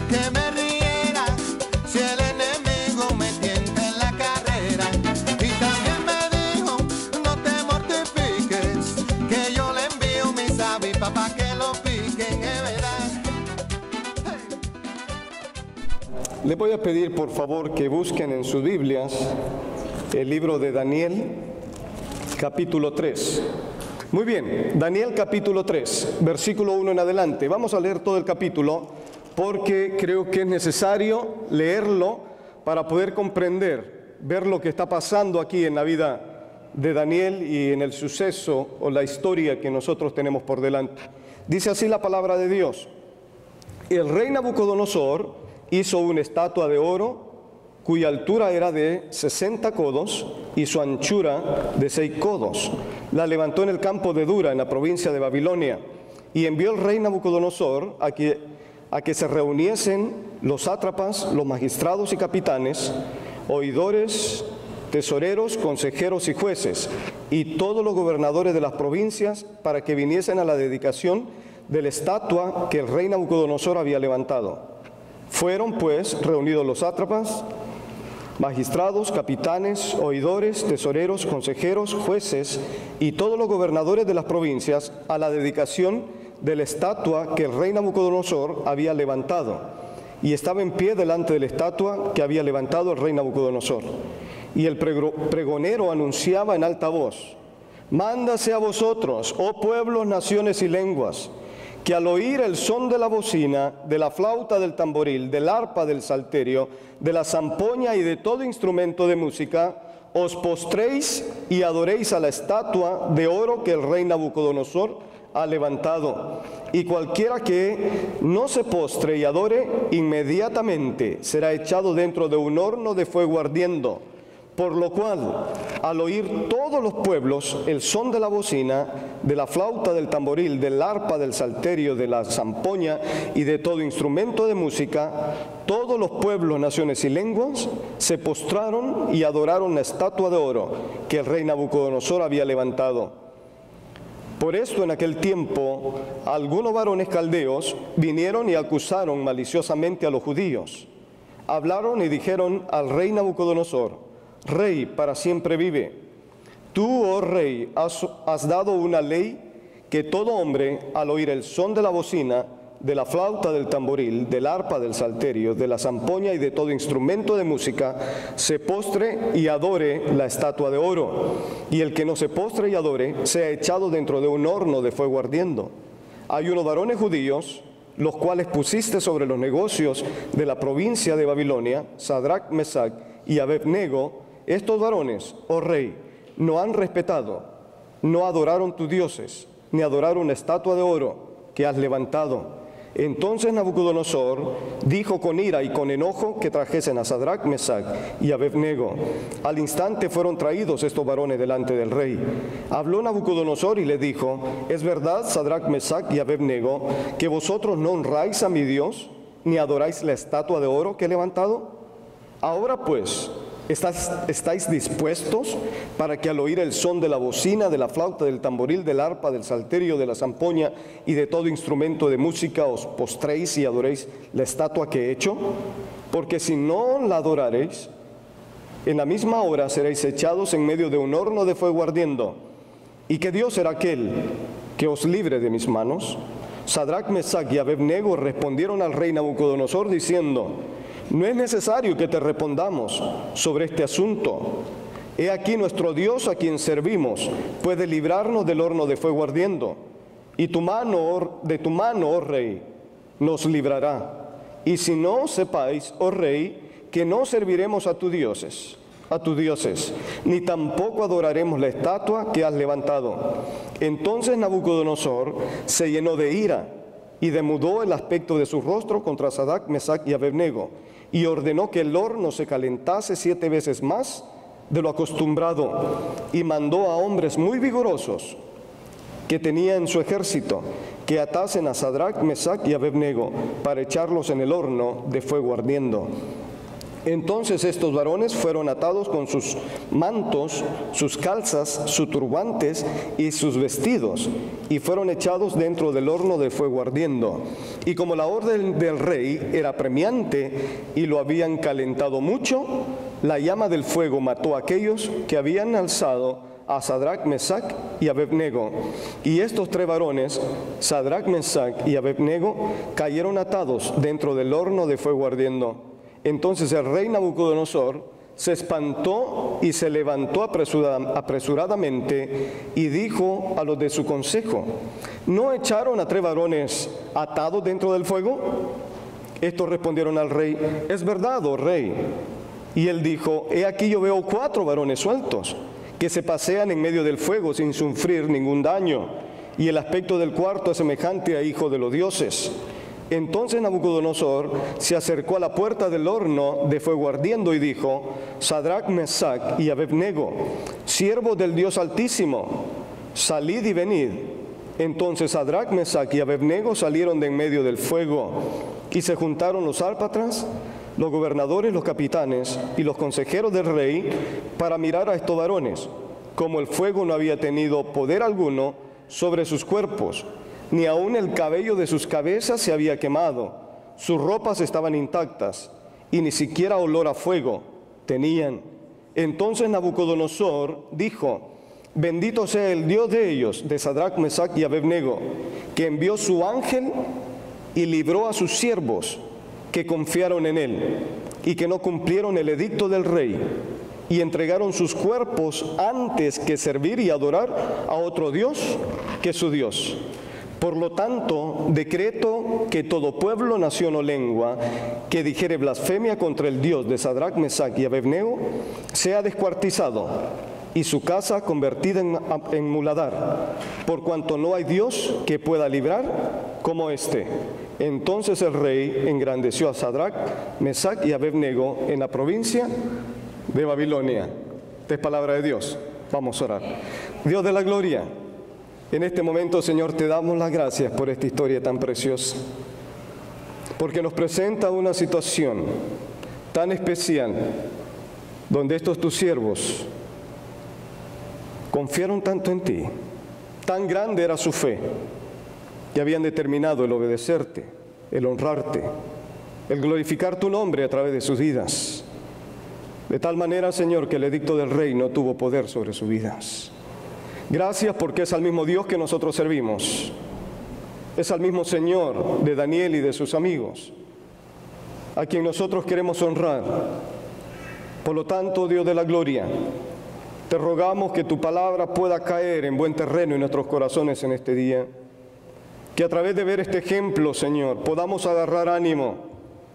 que me riera si el enemigo me tienta en la carrera. Y también me dijo, no te mortifiques, que yo le envío mis avispas para que lo piquen, es verdad. Les voy a pedir por favor que busquen en sus Biblias el libro de Daniel, capítulo 3. Muy bien, Daniel capítulo 3, versículo 1 en adelante. Vamos a leer todo el capítulo porque creo que es necesario leerlo para poder comprender, ver lo que está pasando aquí en la vida de Daniel y en el suceso o la historia que nosotros tenemos por delante. Dice así la palabra de Dios: el rey Nabucodonosor hizo una estatua de oro cuya altura era de 60 codos y su anchura de 6 codos. La levantó en el campo de Dura, en la provincia de Babilonia, y envió el rey Nabucodonosor a que se reuniesen los sátrapas, los magistrados y capitanes, oidores, tesoreros, consejeros y jueces, y todos los gobernadores de las provincias, para que viniesen a la dedicación de la estatua que el rey Nabucodonosor había levantado. Fueron pues reunidos los sátrapas, magistrados, capitanes, oidores, tesoreros, consejeros, jueces y todos los gobernadores de las provincias a la dedicación de la estatua que el rey Nabucodonosor había levantado. Y estaba en pie delante de la estatua que había levantado el rey Nabucodonosor. Y el pregonero anunciaba en alta voz: mándase a vosotros, oh pueblos, naciones y lenguas, que al oír el son de la bocina, de la flauta, del tamboril, del arpa, del salterio, de la zampoña y de todo instrumento de música, os postréis y adoréis a la estatua de oro que el rey Nabucodonosor ha levantado. Y cualquiera que no se postre y adore, inmediatamente será echado dentro de un horno de fuego ardiendo. Por lo cual, al oír todos los pueblos el son de la bocina, de la flauta, del tamboril, del arpa, del salterio, de la zampoña y de todo instrumento de música, todos los pueblos, naciones y lenguas se postraron y adoraron la estatua de oro que el rey Nabucodonosor había levantado. Por esto en aquel tiempo algunos varones caldeos vinieron y acusaron maliciosamente a los judíos. Hablaron y dijeron al rey Nabucodonosor: Rey, para siempre vive. Tú, oh rey, has dado una ley que todo hombre, al oír el son de la bocina, de la flauta, del tamboril, del arpa, del salterio, de la zampoña y de todo instrumento de música, se postre y adore la estatua de oro. Y el que no se postre y adore, sea echado dentro de un horno de fuego ardiendo. Hay unos varones judíos, los cuales pusiste sobre los negocios de la provincia de Babilonia, Sadrach, Mesach y Abed-nego. Estos varones, oh rey, no han respetado, no adoraron tus dioses, ni adoraron la estatua de oro que has levantado. Entonces Nabucodonosor dijo con ira y con enojo que trajesen a Sadrach, Mesach y Abed-nego. Al instante fueron traídos estos varones delante del rey. Habló Nabucodonosor y le dijo: ¿es verdad, Sadrach, Mesach y Abed-nego, que vosotros no honráis a mi Dios, ni adoráis la estatua de oro que he levantado? Ahora pues, ¿estáis dispuestos para que al oír el son de la bocina, de la flauta, del tamboril, del arpa, del salterio, de la zampoña y de todo instrumento de música os postréis y adoréis la estatua que he hecho? Porque si no la adoraréis, en la misma hora seréis echados en medio de un horno de fuego ardiendo. ¿Y qué Dios será aquel que os libre de mis manos? Sadrach, Mesach y Abed-nego respondieron al rey Nabucodonosor diciendo: no es necesario que te respondamos sobre este asunto. He aquí nuestro Dios a quien servimos puede librarnos del horno de fuego ardiendo. Y de tu mano, oh rey, nos librará. Y si no, sepáis, oh rey, que no serviremos a tus dioses, ni tampoco adoraremos la estatua que has levantado. Entonces Nabucodonosor se llenó de ira y demudó el aspecto de su rostro contra Sadrach, Mesach y Abed-nego, y ordenó que el horno se calentase 7 veces más de lo acostumbrado, y mandó a hombres muy vigorosos que tenía en su ejército que atasen a Sadrach, Mesach y Abed-nego para echarlos en el horno de fuego ardiendo. Entonces estos varones fueron atados con sus mantos, sus calzas, sus turbantes y sus vestidos, y fueron echados dentro del horno de fuego ardiendo. Y como la orden del rey era premiante y lo habían calentado mucho, la llama del fuego mató a aquellos que habían alzado a Sadrach, Mesach y Abednego. Y estos tres varones, Sadrach, Mesach y Abednego, cayeron atados dentro del horno de fuego ardiendo. Entonces el rey Nabucodonosor se espantó y se levantó apresuradamente y dijo a los de su consejo: ¿no echaron a tres varones atados dentro del fuego? Estos respondieron al rey: es verdad, oh rey. Y él dijo: he aquí yo veo 4 varones sueltos, que se pasean en medio del fuego sin sufrir ningún daño, y el aspecto del cuarto es semejante a hijo de los dioses. Entonces Nabucodonosor se acercó a la puerta del horno de fuego ardiendo y dijo: Sadrach, Mesach y Abednego, siervos del Dios Altísimo, salid y venid. Entonces Sadrach, Mesach y Abednego salieron de en medio del fuego, y se juntaron los árpatras, los gobernadores, los capitanes y los consejeros del rey para mirar a estos varones, como el fuego no había tenido poder alguno sobre sus cuerpos, ni aun el cabello de sus cabezas se había quemado, sus ropas estaban intactas, y ni siquiera olor a fuego tenían. Entonces Nabucodonosor dijo: bendito sea el Dios de ellos, de Sadrach, Mesach y Abednego, que envió su ángel y libró a sus siervos que confiaron en él, y que no cumplieron el edicto del rey, y entregaron sus cuerpos antes que servir y adorar a otro Dios que su Dios. Por lo tanto, decreto que todo pueblo, nación o lengua que dijere blasfemia contra el Dios de Sadrach, Mesach y Abednego sea descuartizado y su casa convertida en muladar, por cuanto no hay Dios que pueda librar como éste. Entonces el rey engrandeció a Sadrach, Mesach y Abednego en la provincia de Babilonia. Esta es palabra de Dios. Vamos a orar. Dios de la gloria, en este momento, Señor, te damos las gracias por esta historia tan preciosa, porque nos presenta una situación tan especial donde estos tus siervos confiaron tanto en ti, tan grande era su fe, que habían determinado el obedecerte, el honrarte, el glorificar tu nombre a través de sus vidas, de tal manera, Señor, que el edicto del rey no tuvo poder sobre sus vidas. Gracias porque es al mismo Dios que nosotros servimos, es al mismo Señor de Daniel y de sus amigos, a quien nosotros queremos honrar. Por lo tanto, Dios de la gloria, te rogamos que tu palabra pueda caer en buen terreno en nuestros corazones en este día, que a través de ver este ejemplo, Señor, podamos agarrar ánimo,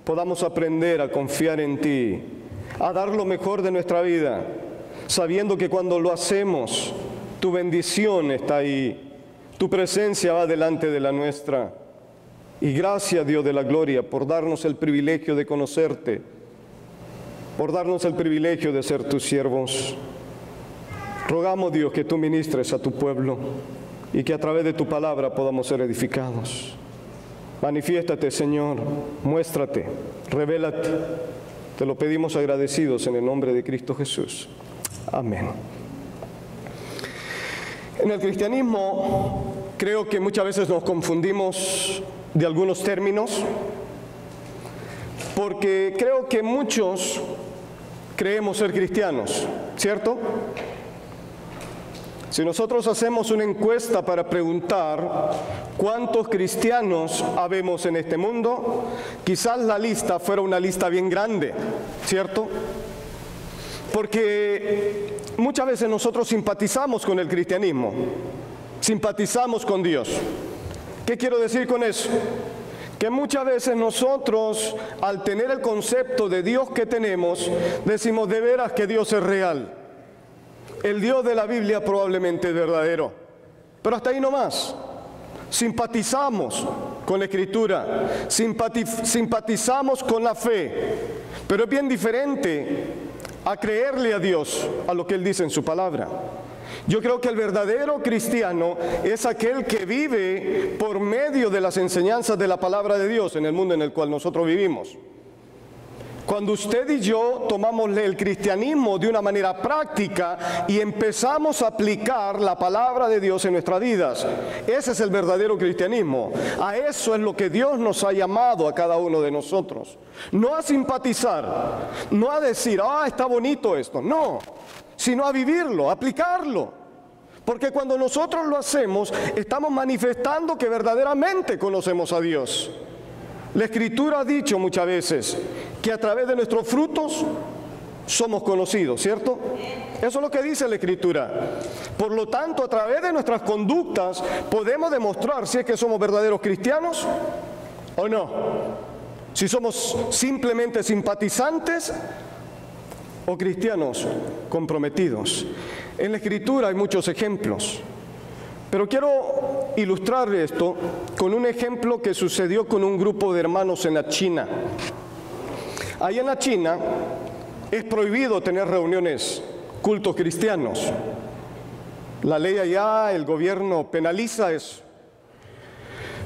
podamos aprender a confiar en ti, a dar lo mejor de nuestra vida, sabiendo que cuando lo hacemos, tu bendición está ahí, tu presencia va delante de la nuestra. Y gracias, Dios de la gloria, por darnos el privilegio de conocerte, por darnos el privilegio de ser tus siervos. Rogamos, Dios, que tú ministres a tu pueblo y que a través de tu palabra podamos ser edificados. Manifiéstate, Señor, muéstrate, revélate. Te lo pedimos agradecidos en el nombre de Cristo Jesús. Amén. En el cristianismo creo que muchas veces nos confundimos de algunos términos, porque creo que muchos creemos ser cristianos, ¿cierto? Si nosotros hacemos una encuesta para preguntar cuántos cristianos habemos en este mundo, quizás la lista fuera una lista bien grande, ¿cierto? Porque muchas veces nosotros simpatizamos con el cristianismo, simpatizamos con Dios. ¿Qué quiero decir con eso? Que muchas veces nosotros, al tener el concepto de Dios que tenemos, decimos de veras que Dios es real. El Dios de la Biblia probablemente es verdadero, pero hasta ahí no más. Simpatizamos con la Escritura, simpatizamos con la fe, pero es bien diferente a creerle a Dios, a lo que Él dice en su palabra. Yo creo que el verdadero cristiano es aquel que vive por medio de las enseñanzas de la palabra de Dios en el mundo en el cual nosotros vivimos. Cuando usted y yo tomamos el cristianismo de una manera práctica y empezamos a aplicar la palabra de Dios en nuestras vidas, ese es el verdadero cristianismo. A eso es lo que Dios nos ha llamado a cada uno de nosotros. No a simpatizar, no a decir, está bonito esto, no, sino a vivirlo, a aplicarlo. Porque cuando nosotros lo hacemos, estamos manifestando que verdaderamente conocemos a Dios. La Escritura ha dicho muchas veces que a través de nuestros frutos somos conocidos, ¿cierto? Eso es lo que dice la Escritura. Por lo tanto, a través de nuestras conductas podemos demostrar si es que somos verdaderos cristianos o no. Si somos simplemente simpatizantes o cristianos comprometidos. En la Escritura hay muchos ejemplos. Pero quiero ilustrar esto con un ejemplo que sucedió con un grupo de hermanos en la China. Allá en la China es prohibido tener reuniones, cultos cristianos. La ley allá, el gobierno penaliza eso.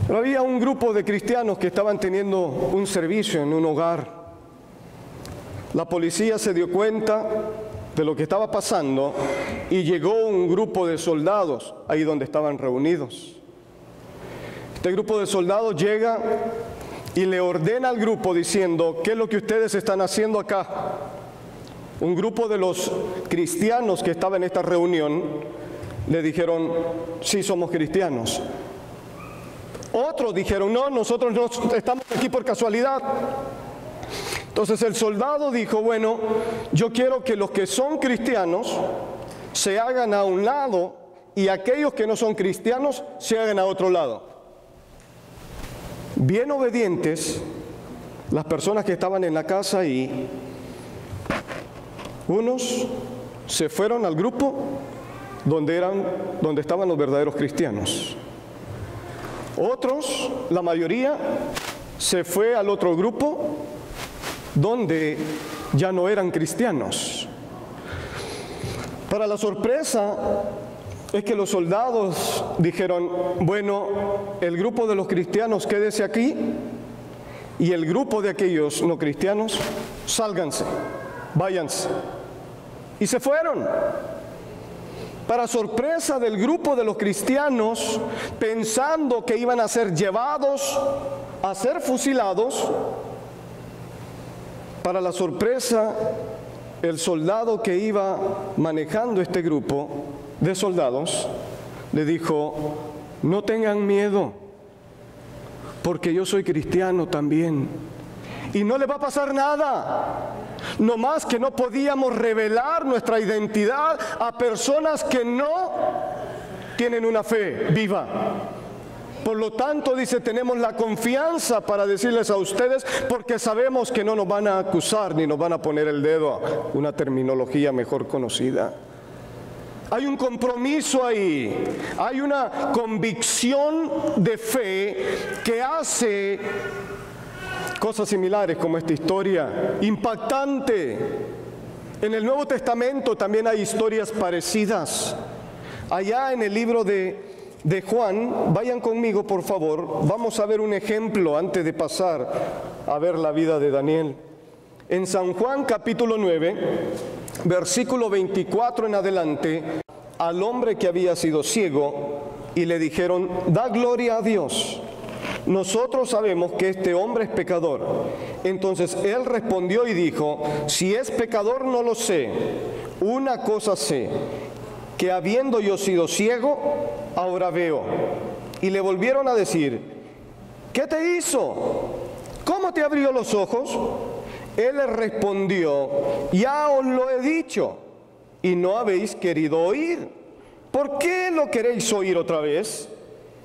Pero había un grupo de cristianos que estaban teniendo un servicio en un hogar. La policía se dio cuenta de lo que estaba pasando y llegó un grupo de soldados ahí donde estaban reunidos. Este grupo de soldados llega y le ordena al grupo diciendo, ¿qué es lo que ustedes están haciendo acá? Un grupo de los cristianos que estaban en esta reunión le dijeron, sí, somos cristianos. Otros dijeron, no, nosotros no estamos aquí por casualidad. Entonces el soldado dijo, bueno, yo quiero que los que son cristianos se hagan a un lado y aquellos que no son cristianos se hagan a otro lado. Bien obedientes, las personas que estaban en la casa y unos se fueron al grupo donde estaban los verdaderos cristianos. Otros, la mayoría, se fue al otro grupo donde ya no eran cristianos. Para la sorpresa es que los soldados dijeron, bueno, el grupo de los cristianos quédese aquí y el grupo de aquellos no cristianos, sálganse, váyanse. Y se fueron. Para sorpresa del grupo de los cristianos, pensando que iban a ser llevados a ser fusilados, para la sorpresa, el soldado que iba manejando este grupo de soldados le dijo, no tengan miedo, porque yo soy cristiano también, y no le va a pasar nada. No más que no podíamos revelar nuestra identidad a personas que no tienen una fe viva. Por lo tanto, dice, tenemos la confianza para decirles a ustedes porque sabemos que no nos van a acusar ni nos van a poner el dedo, una terminología mejor conocida. Hay un compromiso ahí, hay una convicción de fe que hace cosas similares como esta historia, impactante. En el Nuevo Testamento también hay historias parecidas. Allá en el libro de Juan, vayan conmigo por favor, vamos a ver un ejemplo antes de pasar a ver la vida de Daniel. En San Juan capítulo 9, versículo 24 en adelante, al hombre que había sido ciego, y le dijeron, da gloria a Dios. Nosotros sabemos que este hombre es pecador. Entonces él respondió y dijo, si es pecador no lo sé. Una cosa sé, que habiendo yo sido ciego, ahora veo. Y le volvieron a decir, ¿qué te hizo? ¿Cómo te abrió los ojos? Él les respondió, ya os lo he dicho, y no habéis querido oír. ¿Por qué lo queréis oír otra vez?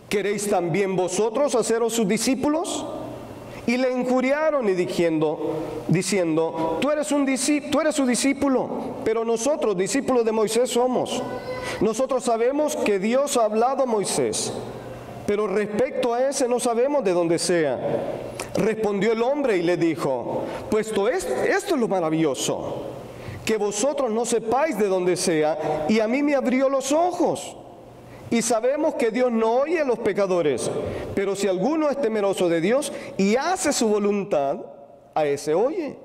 ¿Queréis también vosotros haceros sus discípulos? Y le injuriaron y diciendo, tú eres su discípulo, pero nosotros, discípulos de Moisés, somos. Nosotros sabemos que Dios ha hablado a Moisés, pero respecto a ese no sabemos de dónde sea. Respondió el hombre y le dijo, esto es lo maravilloso, que vosotros no sepáis de dónde sea, y a mí me abrió los ojos. Y sabemos que Dios no oye a los pecadores, pero si alguno es temeroso de Dios y hace su voluntad, a ese oye.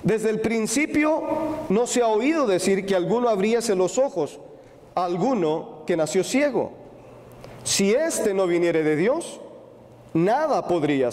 Desde el principio no se ha oído decir que alguno abriese los ojos a alguno que nació ciego. Si éste no viniere de Dios, nada podría